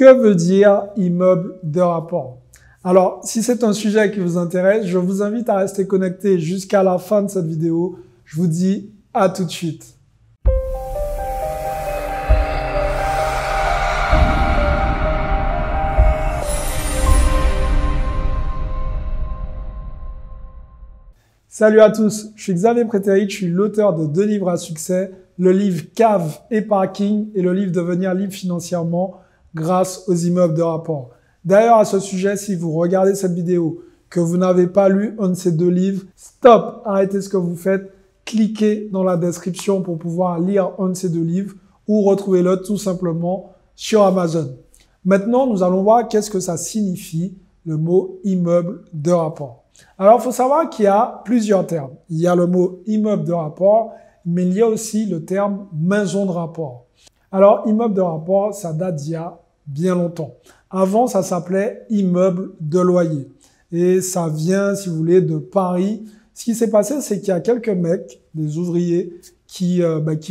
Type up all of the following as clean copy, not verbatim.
Que veut dire immeuble de rapport? Alors, si c'est un sujet qui vous intéresse, je vous invite à rester connecté jusqu'à la fin de cette vidéo. Je vous dis à tout de suite. Salut à tous, je suis Xavier Prétéric, je suis l'auteur de 2 livres à succès, le livre Cave et Parking et le livre Devenir libre financièrement grâce aux immeubles de rapport. D'ailleurs, à ce sujet, si vous regardez cette vidéo, que vous n'avez pas lu un de ces 2 livres, stop, arrêtez ce que vous faites, cliquez dans la description pour pouvoir lire un de ces 2 livres ou retrouvez-le tout simplement sur Amazon. Maintenant, nous allons voir qu'est-ce que ça signifie, le mot immeuble de rapport. Alors, il faut savoir qu'il y a plusieurs termes. Il y a le mot immeuble de rapport, mais il y a aussi le terme maison de rapport. Alors, immeuble de rapport, ça date d'il y a bien longtemps. Avant, ça s'appelait immeuble de loyer. Et ça vient, si vous voulez, de Paris. Ce qui s'est passé, c'est qu'il y a quelques mecs, des ouvriers, qui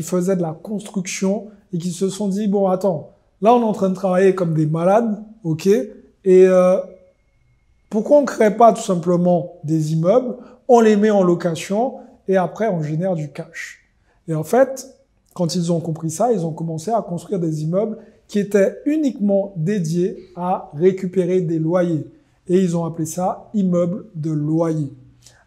faisaient de la construction et qui se sont dit, bon, attends, là, on est en train de travailler comme des malades, ok, et pourquoi on ne crée pas tout simplement des immeubles, on les met en location et après on génère du cash. Et en fait, quand ils ont compris ça, ils ont commencé à construire des immeubles qui étaient uniquement dédiés à récupérer des loyers. Et ils ont appelé ça immeuble de loyer.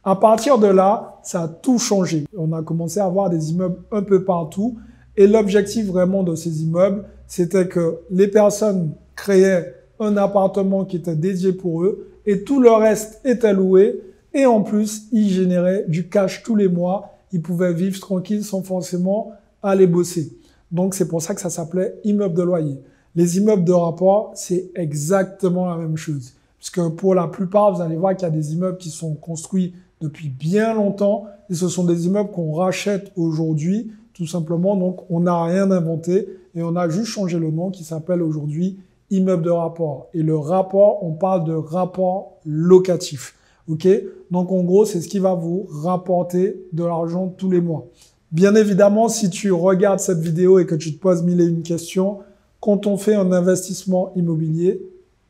À partir de là, ça a tout changé. On a commencé à avoir des immeubles un peu partout. Et l'objectif vraiment de ces immeubles, c'était que les personnes créaient un appartement qui était dédié pour eux et tout le reste était loué et en plus, ils généraient du cash tous les mois. Ils pouvaient vivre tranquille sans forcément aller bosser. Donc, c'est pour ça que ça s'appelait immeuble de loyer. Les immeubles de rapport, c'est exactement la même chose. Puisque pour la plupart, vous allez voir qu'il y a des immeubles qui sont construits depuis bien longtemps et ce sont des immeubles qu'on rachète aujourd'hui, tout simplement. Donc, on n'a rien inventé et on a juste changé le nom qui s'appelle aujourd'hui immeuble de rapport. Et le rapport, on parle de rapport locatif. Ok? Donc, en gros, c'est ce qui va vous rapporter de l'argent tous les mois. Bien évidemment, si tu regardes cette vidéo et que tu te poses 1001 questions, quand on fait un investissement immobilier,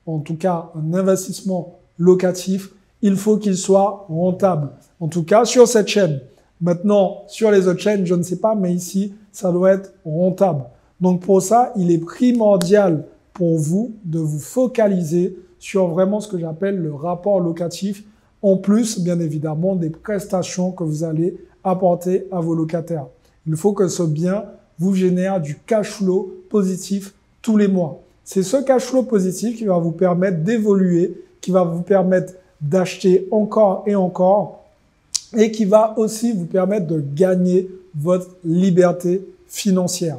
en tout cas un investissement locatif, il faut qu'il soit rentable. En tout cas, sur cette chaîne. Maintenant, sur les autres chaînes, je ne sais pas, mais ici, ça doit être rentable. Donc, pour ça, il est primordial pour vous de vous focaliser sur vraiment ce que j'appelle le rapport locatif, en plus, bien évidemment, des prestations que vous allez apporter à vos locataires. Il faut que ce bien vous génère du cash flow positif tous les mois. C'est ce cash flow positif qui va vous permettre d'évoluer, qui va vous permettre d'acheter encore et qui va aussi vous permettre de gagner votre liberté financière.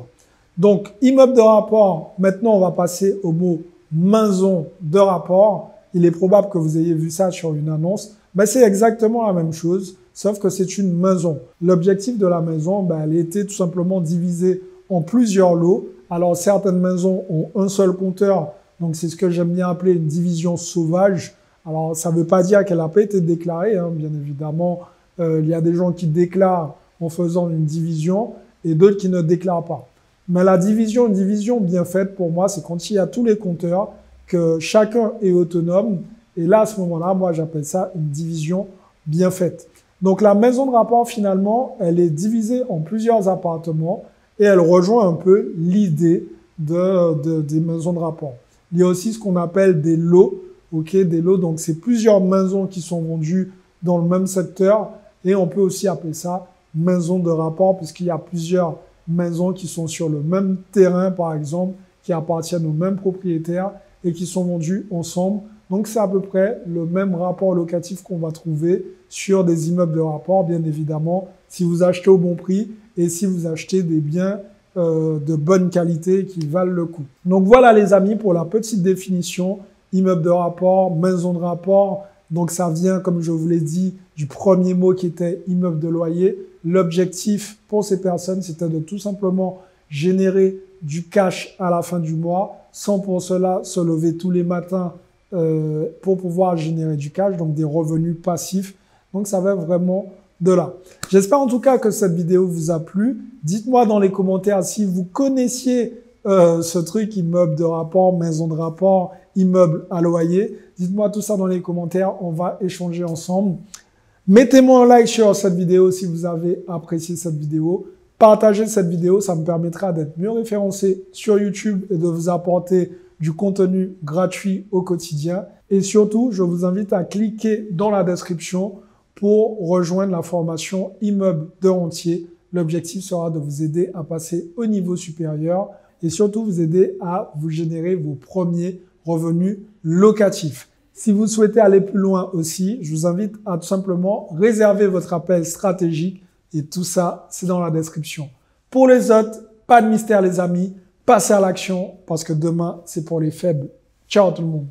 Donc, immeuble de rapport, maintenant on va passer au mot maison de rapport. Il est probable que vous ayez vu ça sur une annonce. Ben, c'est exactement la même chose, sauf que c'est une maison. L'objectif de la maison, elle était tout simplement divisée en plusieurs lots. Alors, certaines maisons ont un seul compteur, donc c'est ce que j'aime bien appeler une division sauvage. Alors, ça ne veut pas dire qu'elle n'a pas été déclarée, hein. Bien évidemment, il y a des gens qui déclarent en faisant une division et d'autres qui ne déclarent pas. Mais la division, une division bien faite pour moi, c'est quand il y a tous les compteurs, que chacun est autonome. Et là, à ce moment-là, moi, j'appelle ça une division bien faite. Donc, la maison de rapport, finalement, elle est divisée en plusieurs appartements et elle rejoint un peu l'idée des maisons de rapport. Il y a aussi ce qu'on appelle des lots. Ok, des lots, donc c'est plusieurs maisons qui sont vendues dans le même secteur et on peut aussi appeler ça maison de rapport puisqu'il y a plusieurs maisons qui sont sur le même terrain, par exemple, qui appartiennent au même propriétaire et qui sont vendues ensemble. Donc, c'est à peu près le même rapport locatif qu'on va trouver sur des immeubles de rapport, bien évidemment, si vous achetez au bon prix et si vous achetez des biens de bonne qualité qui valent le coup. Donc, voilà les amis pour la petite définition. Immeuble de rapport, maison de rapport. Donc, ça vient, comme je vous l'ai dit, du premier mot qui était immeuble de loyer. L'objectif pour ces personnes, c'était de tout simplement générer du cash à la fin du mois, sans pour cela se lever tous les matins pour pouvoir générer du cash, donc des revenus passifs. Donc, ça va vraiment de là. J'espère en tout cas que cette vidéo vous a plu. Dites-moi dans les commentaires si vous connaissiez ce truc immeuble de rapport, maison de rapport, immeuble à loyer? Dites-moi tout ça dans les commentaires, on va échanger ensemble. Mettez-moi un like sur cette vidéo si vous avez apprécié cette vidéo. Partagez cette vidéo, ça me permettra d'être mieux référencé sur YouTube et de vous apporter du contenu gratuit au quotidien. Et surtout, je vous invite à cliquer dans la description pour rejoindre la formation immeuble de rentier. L'objectif sera de vous aider à passer au niveau supérieur et surtout vous aider à vous générer vos premiers revenus locatifs. Si vous souhaitez aller plus loin aussi, je vous invite à tout simplement réserver votre appel stratégique et tout ça, c'est dans la description. Pour les autres, pas de mystère les amis, passez à l'action parce que demain, c'est pour les faibles. Ciao tout le monde.